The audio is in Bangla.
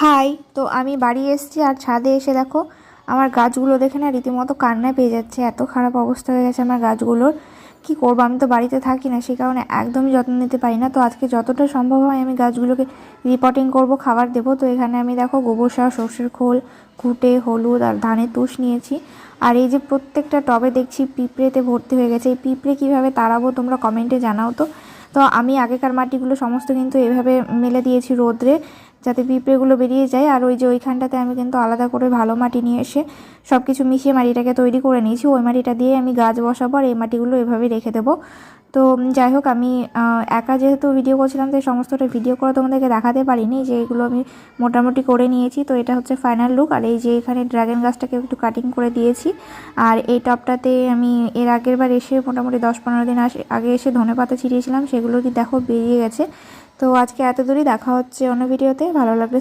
হাই। তো আমি বাড়ি এসেছি আর ছাদে এসে দেখো আমার গাছগুলো দেখে না রীতিমতো কান্নায় পেয়ে যাচ্ছে। এত খারাপ অবস্থা হয়ে গেছে আমার গাছগুলোর। কি করবো, আমি তো বাড়িতে থাকি না, সেই কারণে একদমই যত্ন নিতে পারি না। তো আজকে যতটা সম্ভব হয় আমি গাছগুলোকে রিপোর্টিং করব, খাবার দেবো। তো এখানে আমি দেখো গোবর সার, সর্ষের খোল, ঘুঁটে, হলুদ আর ধানের তুষ নিয়েছি। আর এই যে প্রত্যেকটা টবে দেখছি পিঁপড়েতে ভর্তি হয়ে গেছে। এই পিঁপড়ে কীভাবে তাড়াবো তোমরা কমেন্টে জানাও তো। তো আমি আগেকার মাটিগুলো সমস্ত কিন্তু এভাবে মেলে দিয়েছি রোদ্রে, যাতে পিঁপড়েগুলো বেরিয়ে যায়। আর ওই যে ওইখানটাতে আমি কিন্তু আলাদা করে ভালো মাটি নিয়ে এসে সব কিছু মিশিয়ে মাটিটাকে তৈরি করে নিয়েছি। ওই মাটিটা দিয়ে আমি গাছ বসাবো আর এই মাটিগুলো এভাবে রেখে দেবো। তো যাই হোক, আমি একা যেহেতু ভিডিও করছিলাম তাই সমস্তটা ভিডিও করে তোমাদেরকে দেখাতে পারিনি। যে এগুলো আমি মোটামুটি করে নিয়েছি। তো এটা হচ্ছে ফাইনাল লুক। আর এই যে এখানে ড্রাগন গাছটাকে একটু কাটিং করে দিয়েছি। আর এই টবটাতে আমি এর আগের বার এসে মোটামুটি 10-15 দিন আগে এসে ধনেপাতা ছিটিয়েছিলাম, সেগুলো কি দেখো বেরিয়ে গেছে। তো আজকে এত দূরই, দেখা হচ্ছে অন্য ভিডিওতে। ভালো লাগলে